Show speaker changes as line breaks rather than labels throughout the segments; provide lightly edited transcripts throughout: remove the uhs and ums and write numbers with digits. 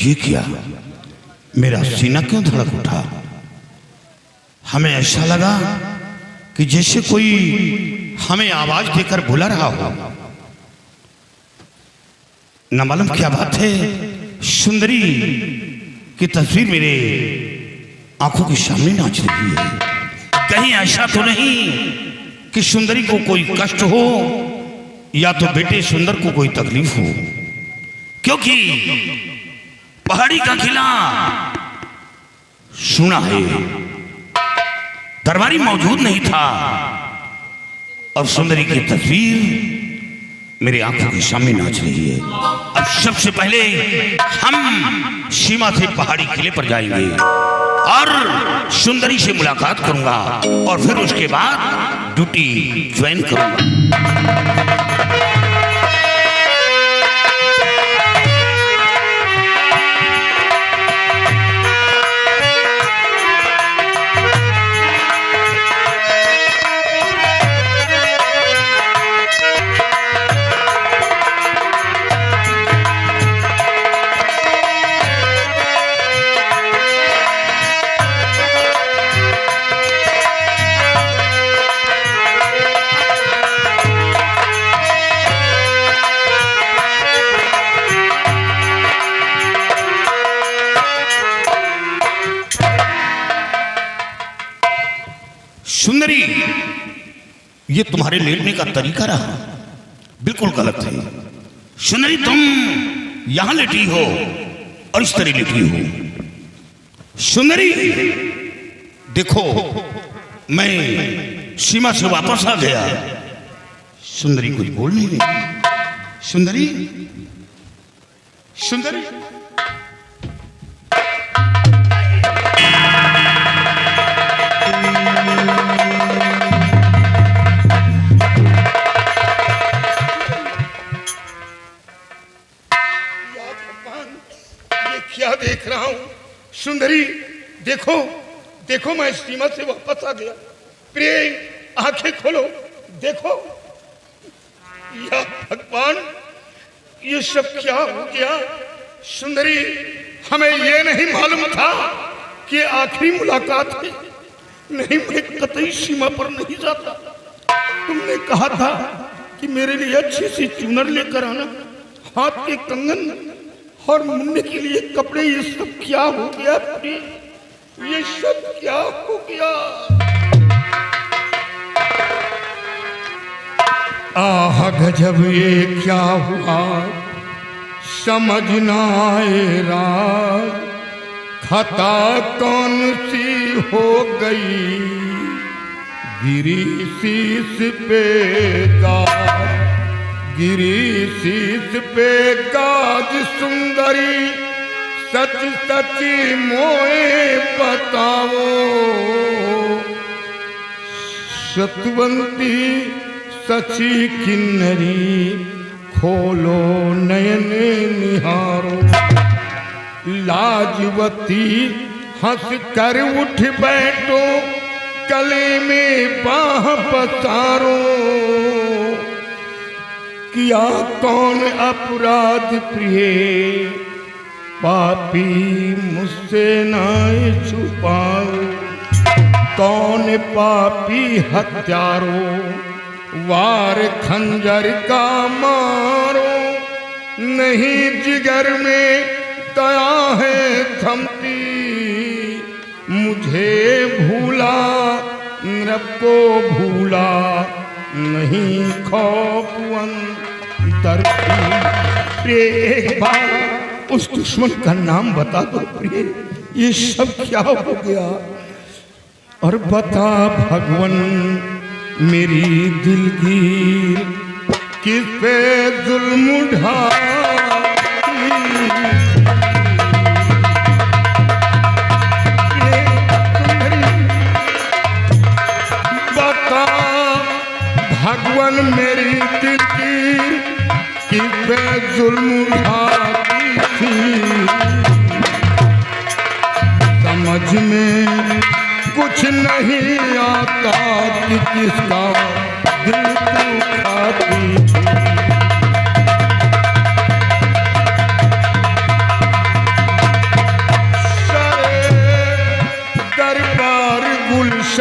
ये क्या, मेरा सीना क्यों धड़क उठा। हमें ऐसा लगा कि जैसे कोई हमें आवाज देकर बुला रहा हो। न मालूम क्या बात है, सुंदरी की तस्वीर मेरे आंखों के सामने नाच रही है। कहीं ऐसा तो नहीं कि सुंदरी को कोई कष्ट हो या तो बेटे सुंदर को कोई तकलीफ हो, क्योंकि पहाड़ी का किला सुना है, दरबारी मौजूद नहीं था और सुंदरी की तस्वीर मेरी आंखों के सामने नाच रही है। अब सबसे पहले हम सीमा से पहाड़ी किले पर जाएंगे और सुंदरी से मुलाकात करूंगा और फिर उसके बाद ड्यूटी ज्वाइन करूंगा। सुंदरी, ये तुम्हारे लेटने का तरीका रहा बिल्कुल गलत है। सुंदरी, तुम यहां लेटी हो और इस तरह लेटी हो। सुंदरी, देखो मैं सीमा से वापस आ गया। सुंदरी कुछ बोल नहीं रही। सुंदरी, सुंदरी, क्या देख रहा हूं। सुंदरी, देखो देखो, मैं सीमा से वापस आ गया। प्रिय, आंखें खोलो, देखो। या भगवान, ये सब क्या हो गया। सुंदरी, हमें ये नहीं मालूम था कि आखिरी मुलाकात है। नहीं, मैं कतई सीमा पर नहीं जाता। तुमने कहा था कि मेरे लिए अच्छी सी चुनर लेकर आना, हाथ के कंगन और मुन्ने के लिए कपड़े। ये सब क्या हो गया, ये सब क्या हो गया। आह गजब, ये क्या हुआ, समझ ना आए राज। खता कौन सी हो गई, गिरी शीश पे गाज, गिरी शीश पे गाज। सुंदरी, सच सच मोए बताओ, सतवंती सची किन्नरी, खोलो नयन निहारो। लाजवती हंस कर उठ बैठो, गले में बाह पसारो। किया कौन अपराध प्रिय, पापी मुझसे ना छुपाओ। कौन पापी हत्यारो, वार खंजर का मारो। नहीं जिगर में दया है थमती, मुझे भूला नरक को भूला, नहीं खौफ अंतर की। एक बार उस दुश्मन का नाम बता दो प्रिय, ये सब क्या हो गया। और बता भगवन, मेरी दिलगीर किस पे जुल्म ढाई। बता भगवन, मेरी दिलगीर किस पे जुल्म ढाई थी। समझ में कुछ नहीं आता कि किसका दिल दुखाती थी।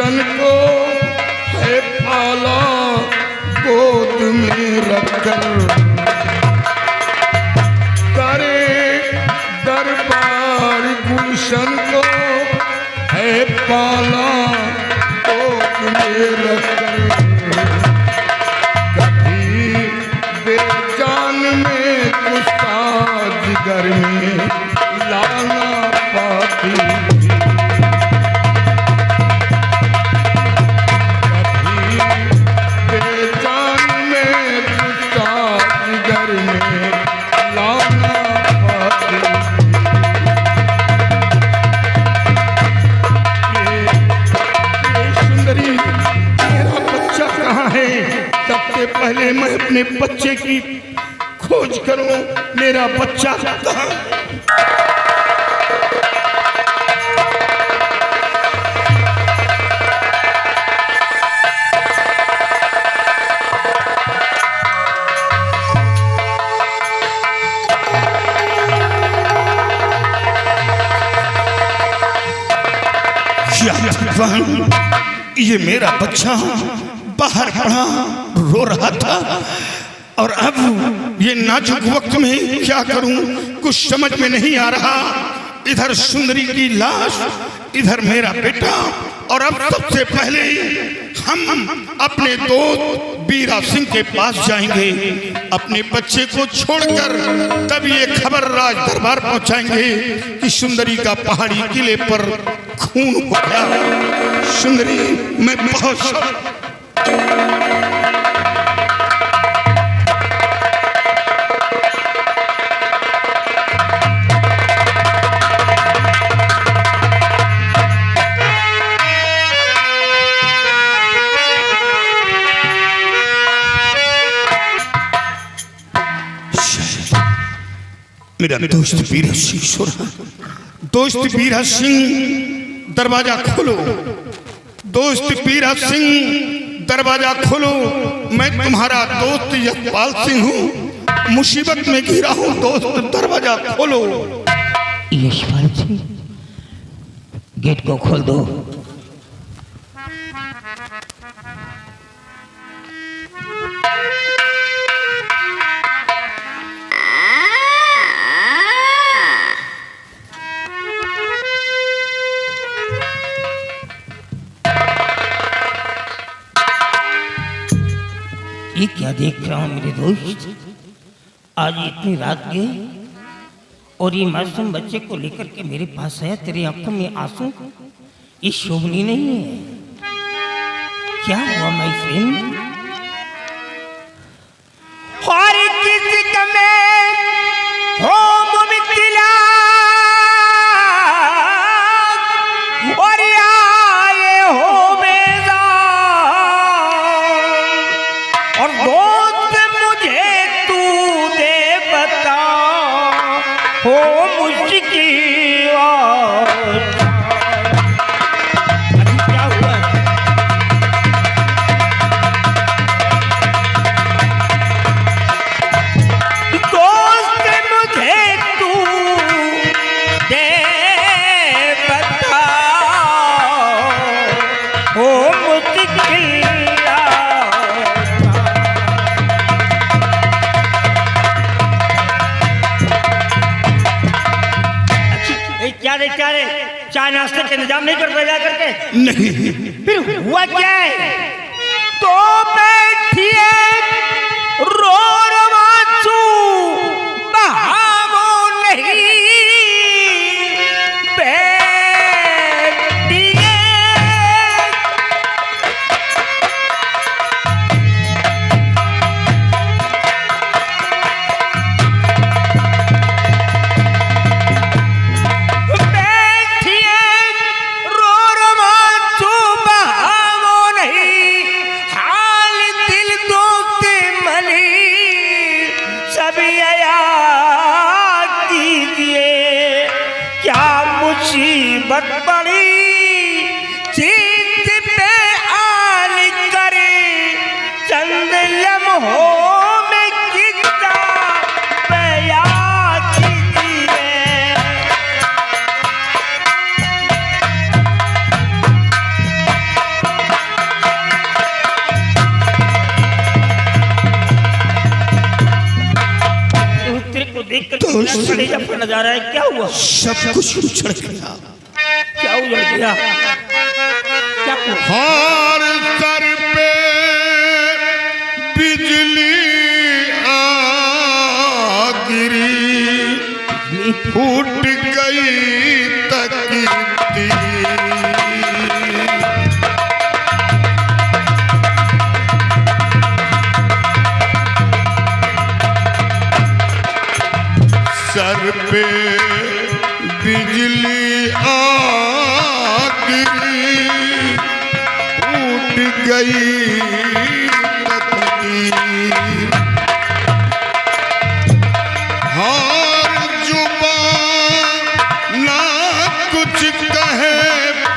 गुलशन को है पाला गोद में रखकर, करे दरबार गुलशन को है पाला गोद में रखकर, कभी बेजान में गुस्सा जिगर में लाना पाती, पहले मैं अपने बच्चे की खोज करूं, मेरा बच्चा कहाँ? ये मेरा बच्चा बाहर पड़ा रो रहा था, और अब ये नाजुक वक्त में क्या करूं कुछ समझ में नहीं आ रहा। इधर सुंदरी की लाश, इधर मेरा बेटा, और अब सबसे पहले हम अपने दोस्त बीरा सिंह के पास जाएंगे, अपने बच्चे को छोड़कर तब ये खबर राज दरबार पहुंचाएंगे कि सुंदरी का पहाड़ी किले पर खून हो गया। सुंदरी मैं बहुत मेरा दोस्त बीरा सिंह सो रहा। दोस्त बीरा सिंह दरवाजा खोलो, दोस्त बीरा सिंह दरवाजा खोलो, मैं तुम्हारा दोस्त यशपाल सिंह हूँ, मुसीबत में घिरा हूँ, दोस्त दरवाजा खोलो।
यशपाल सिंह गेट को खोल दो। ये क्या देख रहा हूँ मेरे दोस्त, आज इतनी रात गए और ये मासूम बच्चे को लेकर के मेरे पास आया, तेरी आंखों में आंसू, ये शोभनीय नहीं है। क्या हुआ माय फ्रेंड?
हर किसी में हो मुब्तला और आए हो बेजार, और दोस्त मुझे तू दे बता हो मुझकी क्या हुआ? क्या रे चाय नाश्ते का इंतजाम नहीं कर पाया करके?
नहीं।
फिर हुआ क्या है? तो बैठी रो रवांसू बहावो नहीं
दोस्त
कलेजा फट जा रहा है, क्या हुआ?
सब कुछ उछड़ गया।
क्या उजड़ गया? क्या हुआ?
हार सर पे बिजली आ गिरी, फूट गई तकदीर। सर पे बिजली आ गिरी, उठ गई तकदीर। हार जुबान ना कुछ कहे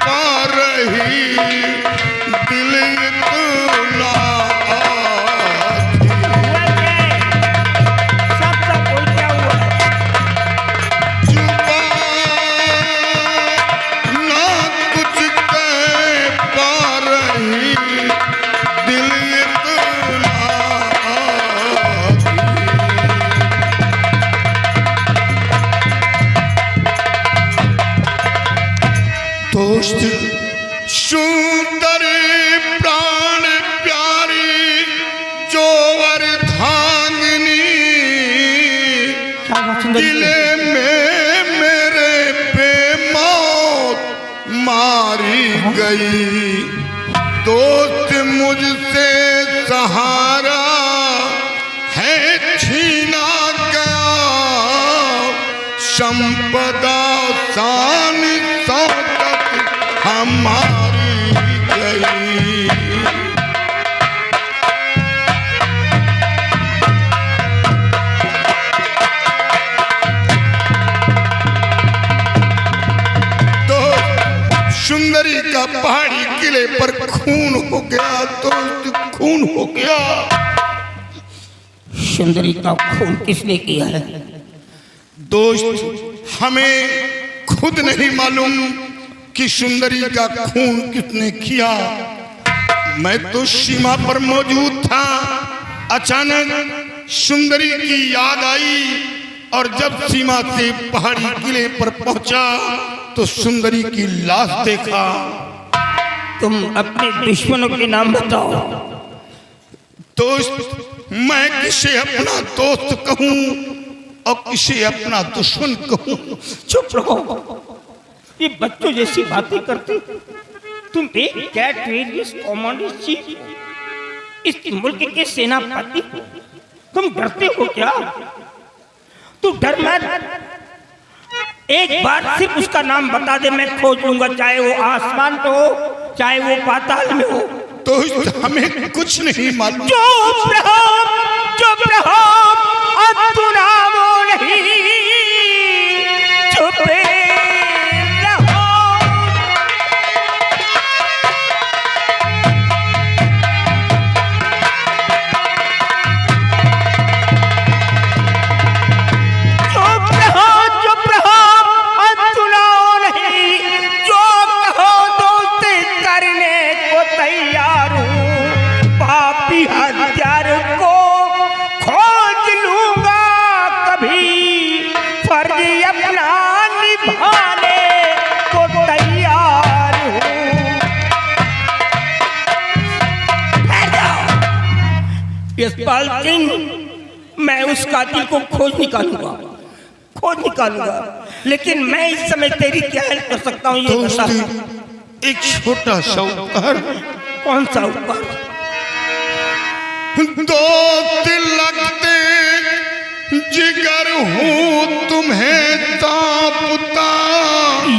पा रही, दिल इतना
हुआ क्या है? सब बोल, क्या हुआ है?
ना कुछ कह पा रही, दिल इतना दोस्त सुंदर प्राण प्यारी जो अर्धांगिनी,
क्या हुआ सुंदरी?
दिले में मेरे पे मौत मारी गई। दोस्त मुझसे सहारा है छीना गया, संपदा शान शौकत हमारी गई। तो सुंदरी का पहाड़ी किले पर खून हो गया, दोस्त खून हो गया।
सुंदरी का खून किसने किया है?
दोस्त हमें खुद नहीं मालूम कि सुंदरी का खून किसने किया। मैं तो सीमा पर मौजूद था। अचानक सुंदरी की याद आई और जब सीमा से पहाड़ी किले पर पहुंचा तो सुंदरी की लाश देखा।
तुम अपने दुश्मनों के नाम बताओ।
दोस्त मैं किसे अपना दोस्त कहूं और किसे अपना दुश्मन कहूं।
चुप रहो, ये बच्चों जैसी बातें करते। तुम एक कैट रेडियस कमांडर चीफ हो, इस मुल्क के सेनापति हो, तुम डरते हो क्या? तू डर मत, एक बार सिर्फ उसका नाम बता दे, मैं खोज लूंगा, चाहे वो आसमान पे हो चाहे वो पाताल में हो।
दोस्त हमें कुछ नहीं मालूम।
चुप रहो, चुप रहो, अब तू नामो नहीं, चुप रहो। चुप रहो, चुप रहो, अब तू नामो नहीं, जो कहो दोस्त करने को तैयार हूँ, पापी हत्यार को खोज लूंगा कभी, फर्ज अपना निभाने को तैयार हूँ। यशपाल सिंह, मैं उस कातिल को खोज निकालूंगा, लेकिन मैं इस समय तेरी क्या हेल्प कर सकता हूँ ये बता।
दोस्त एक छोटा सा उपकार।
कौन सा उपकार?
दोस्त लगते जिगर हूँ तुम्हें तापता,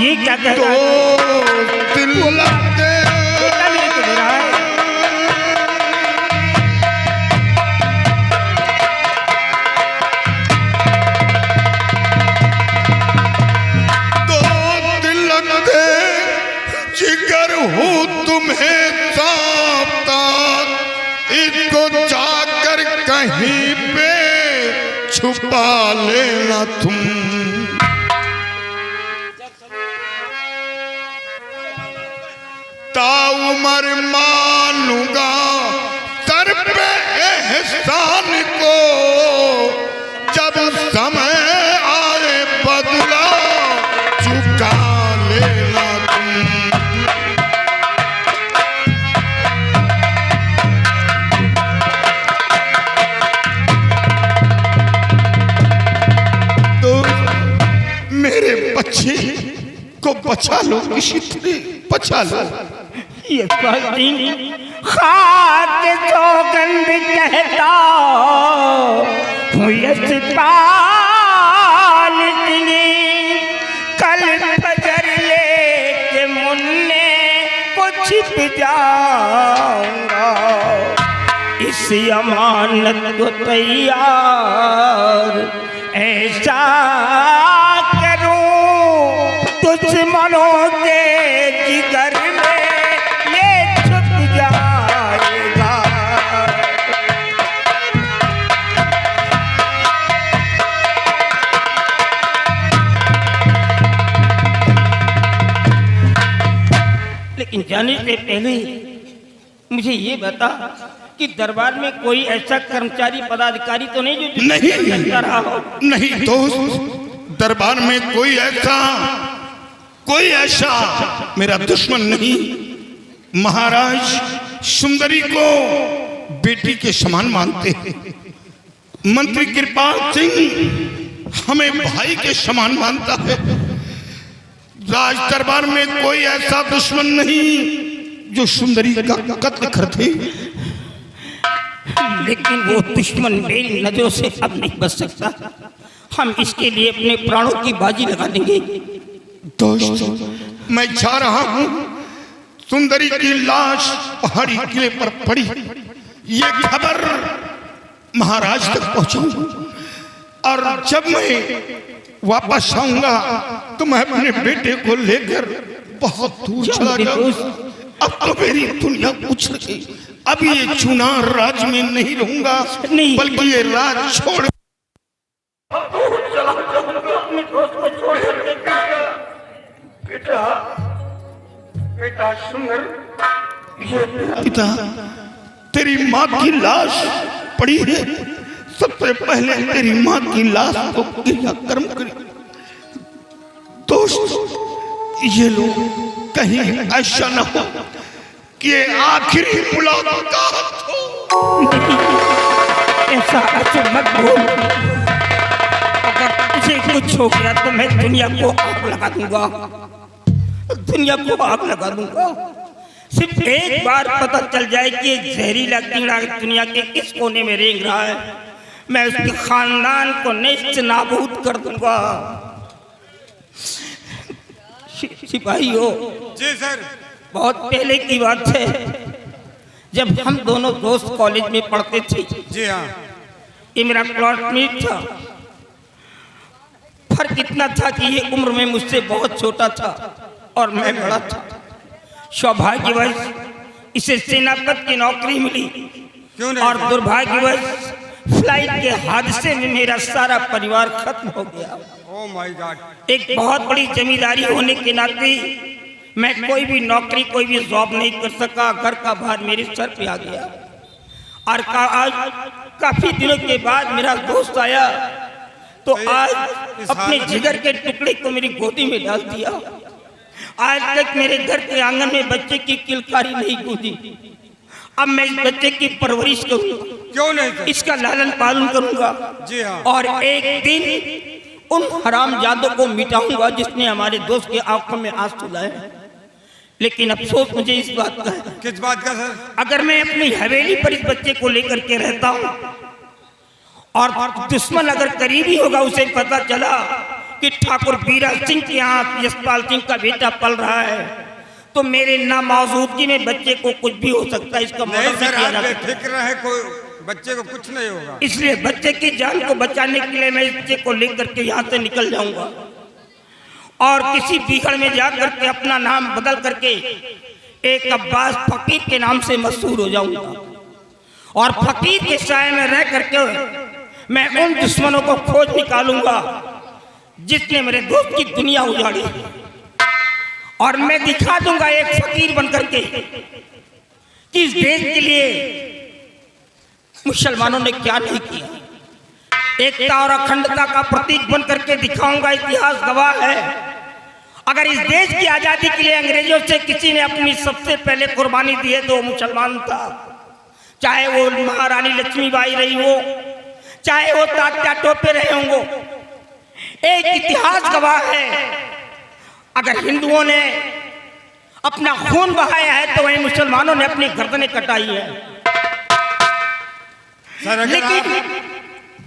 ये क्या कह रहा है?
दोस्त लगते
क्या लेके दे रहा है?
दोस्त लगते जिगर हूँ तुम्हें तापता, इसको जाकर कहीं पे छुपा लेना तुम। ताउमर मानूंगा सर पे एहसान को, जब समय पचा लो किसी तरह, पचा लो।
ये दिन खाक सौगंध कहता हूँ यशपाल सिंह, कल फजर लेके मुन्ने को छिप जाऊंगा, इस अमानत को तैयार ऐसा करूं दुश्मनों के जिगर में ये छुप जाएगा। लेकिन जाने से पहले मुझे ये बता कि दरबार में कोई ऐसा कर्मचारी पदाधिकारी तो नहीं जो
नहीं
करता रहा हो?
नहीं दोस्त, दरबार में कोई ऐसा मेरा दुश्मन नहीं। महाराज सुंदरी को बेटी के समान मानते हैं, मंत्री कृपाल सिंह हमें भाई के समान मानता है। राज दरबार में कोई ऐसा दुश्मन नहीं जो सुंदरी का कत्ल करते।
लेकिन वो दुश्मन मेरी नजरों से अब नहीं बच सकता। हम इसके लिए अपने प्राणों की बाजी लगा देंगे।
दोस्त, मैं जा रहा हूं, सुंदरी की लाश पहाड़ी किले पर पड़ी, ये खबर महाराज तक पहुंचाऊंगा, और जब मैं वापस आऊंगा तो मैं अपने बेटे को लेकर बहुत दूर चला जाऊंगा। अब तो मेरी दुनिया उछल गई, अब ये चुनार राज में नहीं रहूंगा, बल्कि ये राज छोड़ बेटा सुंदर, पिता तेरी माँ की लाश पड़ी है, सबसे पहले तेरी माँ की लाश को क्रियाक्रम करी। दोस्त, ये लोग कहीं ऐसा न हो कि ये आखिरी मुलाकात हो।
ऐसा मत बोल, अगर तुझे कुछ हो गया तो मैं दुनिया को आग लगा दूंगा, दुनिया को आग लगा दूंगा। सिर्फ एक बार पता चल जाए कि जहरीला कीड़ा दुनिया के किस कोने में रेंग रहा है, मैं उसके खानदान को नेस्त नाबूद कर दूंगा। सिपाही हो
जी सर।
बहुत पहले की बात है, जब हम दोनों दोस्त कॉलेज में पढ़ते थे।
जी हाँ।
ये मेरा क्लासमेट था। फर्क इतना था कि ये उम्र में मुझसे बहुत छोटा था और मैं बड़ा था। सौभाग्यवश इसे सेनापति की नौकरी मिली, और दुर्भाग्यवश फ्लाइट के हादसे में मेरा सारा परिवार खत्म हो गया।
Oh my God.
एक बहुत बड़ी जमींदारी होने के नाते मैं कोई भी नौकरी, कोई भी जॉब नहीं कर सका। घर का भार मेरे सर पे आ गया। और आज काफी दिनों के बाद मेरा दोस्त आया तो आज अपने जिगर के टुकड़े को मेरी गोदी में डाल दिया। आज तक मेरे घर के आंगन में बच्चे की किलकारी नहीं गूंजी। अब मैं इस बच्चे की परवरिश करूंगा,
क्यों नहीं सर?
इसका लालन पालन करूंगा।
जी हाँ।
और एक दिन उन हरामजादों को मिटाऊंगा जिसने हमारे दोस्त की आंखों में आंसू लाए। लेकिन अफसोस मुझे इस बात का है,
किस बात का सर?
अगर मैं अपनी हवेली पर इस बच्चे को लेकर के रहता हूं और दुश्मन अगर करीबी होगा, उसे पता चला कि ठाकुर बीरा सिंह के यहाँ यशपाल सिंह का बेटा पल रहा है, तो मेरे नामौजूदगी में बच्चे को कुछ भी हो सकता है। इसका
नहीं सर, आप बेफिक्र रहे, कोई बच्चे को कुछ नहीं होगा।
इसलिए बच्चे की जान को बचाने के लिए मैं इस बच्चे को लेकर के यहाँ से निकल जाऊंगा और किसी बीहड़ में जाकर के अपना नाम बदल करके एक अब्बास फकीर के नाम से मशहूर हो जाऊंगा। और फकीर के साए में रह करके मैं उन दुश्मनों को खोज निकालूंगा जिसने मेरे दोस्त की दुनिया उजाड़ी, और मैं दिखा दूंगा एक फकीर बनकर के कि इस देश के लिए मुसलमानों ने क्या नहीं किया। एकता और अखंडता का प्रतीक बन करके दिखाऊंगा। इतिहास गवाह है, अगर इस देश की आजादी के लिए अंग्रेजों से किसी ने अपनी सबसे पहले कुर्बानी दी है तो वो मुसलमान था। चाहे वो महारानी लक्ष्मीबाई रही हो, चाहे वो तात्या टोपे रहे होंगे, एक इतिहास गवाह है।
अगर हिंदुओं ने अपना खून बहाया है तो वहीं मुसलमानों ने अपनी गर्दनें कटाई है।
सर अगर
लेकिन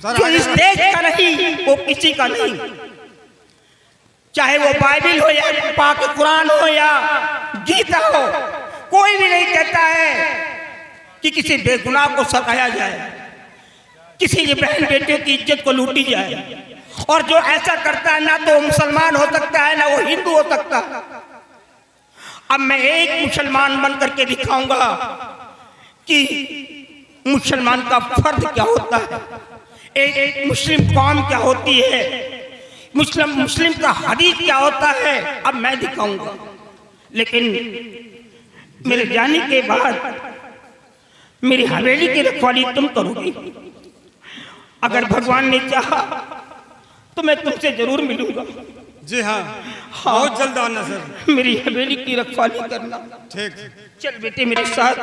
सर
जो
अगर
इस देश का नहीं वो किसी का नहीं, चाहे वो बाइबिल हो या पाक कुरान हो या गीता हो, कोई भी नहीं कहता है कि किसी बेगुनाह को सताया जाए, किसी की बहन बेटियों की इज्जत को लूटी जाए। और जो ऐसा करता है ना तो वो मुसलमान हो सकता है ना वो हिंदू हो सकता। अब मैं एक मुसलमान बन करके दिखाऊंगा कि मुसलमान का फर्ज क्या होता है, एक मुस्लिम कौम क्या होती है, मुस्लिम का हदीस क्या होता है, अब मैं दिखाऊंगा। लेकिन मेरे जाने के बाद मेरी हवेली की रखवाली तुम करोगी। अगर भगवान ने चाहा तो मैं तुमसे जरूर मिलूंगा।
जी हाँ, बहुत जल्द आना सर।
मेरी हवेली की रखवाली करना।
ठीक।
चल बेटे मेरे साथ।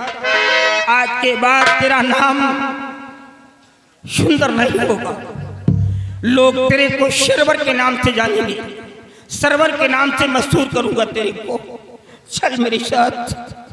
आज के बाद तेरा नाम सुंदर नहीं होगा, लोग तेरे को शरवर के नाम से जानेंगे, सरवर के नाम से मशहूर करूंगा तेरे को। चल मेरे साथ।